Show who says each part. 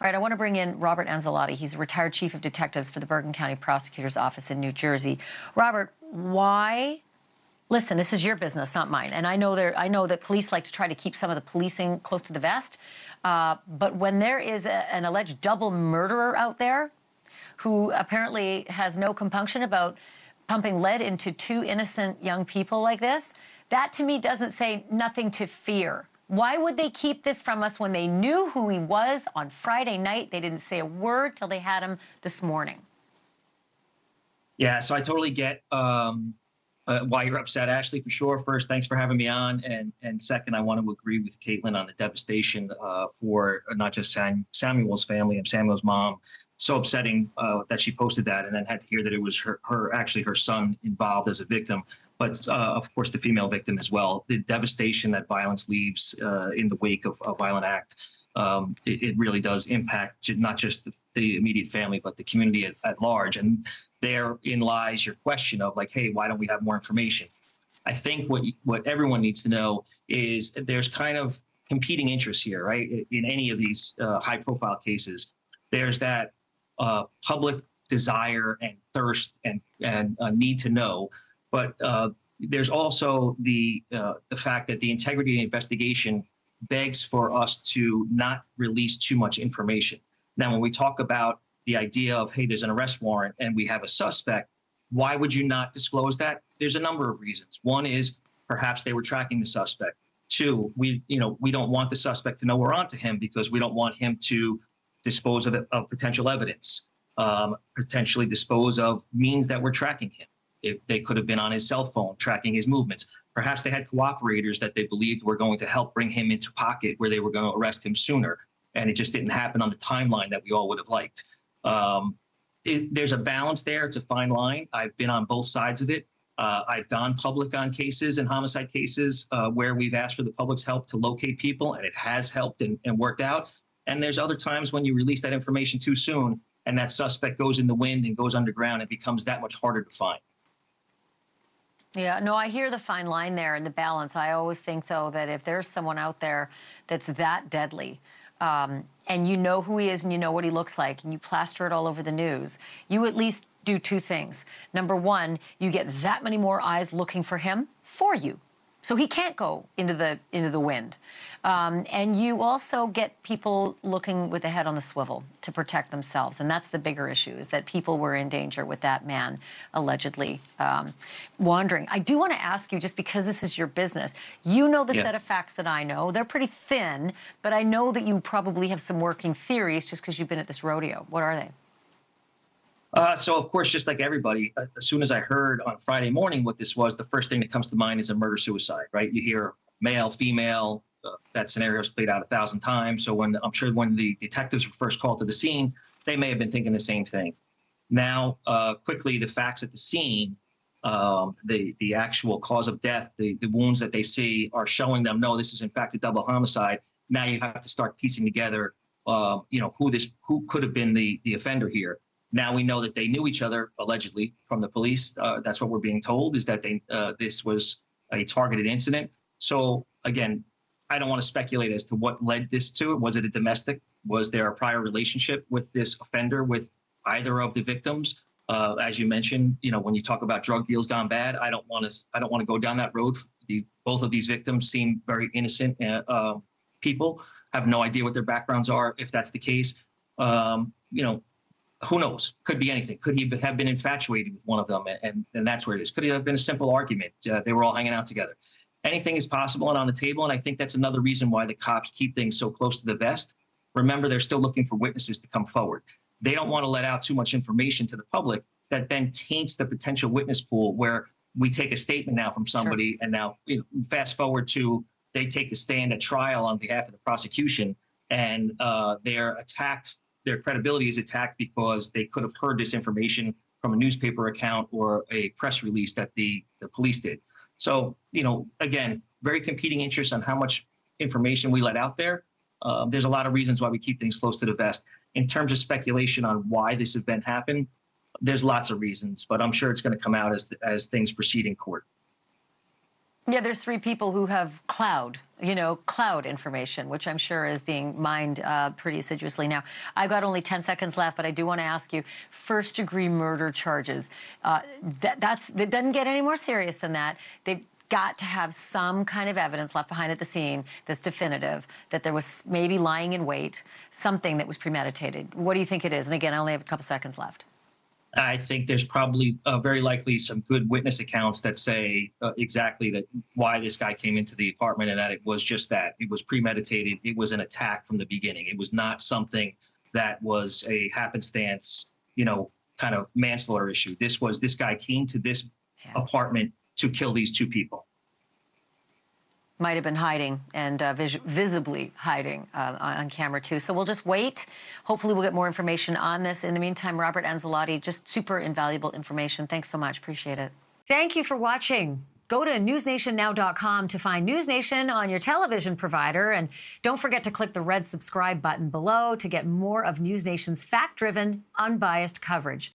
Speaker 1: right, I want to bring in Robert Anzilotti. He's a retired chief of detectives for the Bergen County Prosecutor's Office in New Jersey. Robert, why? Listen, this is your business, not mine. And I know that police like to try to keep some of the policing close to the vest. But when there is an alleged double murderer out there who apparently has no compunction about pumping lead into two innocent young people like this, that to me doesn't say nothing to fear. Why would they keep this from us when they knew who he was on Friday night? They didn't say a word till they had him this morning.
Speaker 2: Yeah, so I totally get why you're upset, Ashley, for sure. First, thanks for having me on. And second, I want to agree with Caitlin on the devastation for not just Samuel's family and Samuel's mom. So upsetting that she posted that and then had to hear that it was actually her son involved as a victim. But of course, the female victim as well. The devastation that violence leaves in the wake of a violent act, it really does impact not just the immediate family, but the community at large. And therein lies your question of like, hey, why don't we have more information? I think what everyone needs to know is there's kind of competing interests here, right? In any of these high-profile cases, there's that public desire and thirst and need to know. But there's also the fact that the integrity of the investigation begs for us to not release too much information. Now, when we talk about the idea of, hey, there's an arrest warrant and we have a suspect, why would you not disclose that? There's a number of reasons. One is perhaps they were tracking the suspect. Two, we don't want the suspect to know we're onto him because we don't want him to dispose of potential evidence, potentially dispose of means that we're tracking him. If they could have been on his cell phone tracking his movements. Perhaps they had cooperators that they believed were going to help bring him into pocket where they were going to arrest him sooner. And it just didn't happen on the timeline that we all would have liked. There's a balance there. It's a fine line. I've been on both sides of it. I've gone public on cases and homicide cases where we've asked for the public's help to locate people, and it has helped and worked out. And there's other times when you release that information too soon and that suspect goes in the wind and goes underground, it becomes that much harder to find.
Speaker 1: Yeah, no, I hear the fine line there and the balance. I always think, though, that if there's someone out there that's that deadly, and you know who he is and you know what he looks like, and you plaster it all over the news, you at least do two things. Number one, you get that many more eyes looking for him for you, so he can't go into the wind. And you also get people looking with their head on the swivel to protect themselves. And that's the bigger issue, is that people were in danger with that man allegedly wandering. I do want to ask you, just because this is your business, you know the set of facts that I know. They're pretty thin, but I know that you probably have some working theories just because you've been at this rodeo. What are they?
Speaker 2: So, of course, just like everybody, as soon as I heard on Friday morning what this was, the first thing that comes to mind is a murder-suicide, right? You hear male, female, that scenario's played out 1,000 times. So I'm sure when the detectives were first called to the scene, they may have been thinking the same thing. Now, quickly, the facts at the scene, the actual cause of death, the wounds that they see are showing them, no, this is in fact a double homicide. Now you have to start piecing together, who could have been the offender here. Now we know that they knew each other, allegedly, from the police. That's what we're being told, is that this was a targeted incident. So, again, I don't want to speculate as to what led this to it. Was it a domestic? Was there a prior relationship with this offender, with either of the victims? As you mentioned, when you talk about drug deals gone bad, I don't want to go down that road. Both of these victims seem very innocent people. Have no idea what their backgrounds are. If that's the case, who knows? Could be anything. Could he have been infatuated with one of them, and that's where it is? Could it have been a simple argument? They were all hanging out together. Anything is possible and on the table, and I think that's another reason why the cops keep things so close to the vest. Remember, they're still looking for witnesses to come forward. They don't want to let out too much information to the public that then taints the potential witness pool, where we take a statement now from somebody, sure, and now fast forward to they take the stand at trial on behalf of the prosecution, and they're attacked. Their credibility is attacked because they could have heard this information from a newspaper account or a press release that the police did. So, again, very competing interests on how much information we let out there. There's a lot of reasons why we keep things close to the vest. In terms of speculation on why this event happened, there's lots of reasons, but I'm sure it's going to come out as things proceed in court.
Speaker 1: Yeah, there's 3 people who have cloud information, which I'm sure is being mined pretty assiduously now. I've got only 10 seconds left, but I do want to ask you, first-degree murder charges, that doesn't get any more serious than that. They've got to have some kind of evidence left behind at the scene that's definitive, that there was maybe lying in wait, something that was premeditated. What do you think it is? And again, I only have a couple seconds left.
Speaker 2: I think there's probably very likely some good witness accounts that say exactly that why this guy came into the apartment, and that it was just that. It was premeditated. It was an attack from the beginning. It was not something that was a happenstance, kind of manslaughter issue. This guy came to this apartment to kill these 2 people.
Speaker 1: Might have been hiding and visibly hiding on camera, too. So we'll just wait. Hopefully we'll get more information on this. In the meantime, Robert Anzilotti, just super invaluable information. Thanks so much. Appreciate it. Thank you for watching. Go to newsnationnow.com to find NewsNation on your television provider. And don't forget to click the red subscribe button below to get more of NewsNation's fact-driven, unbiased coverage.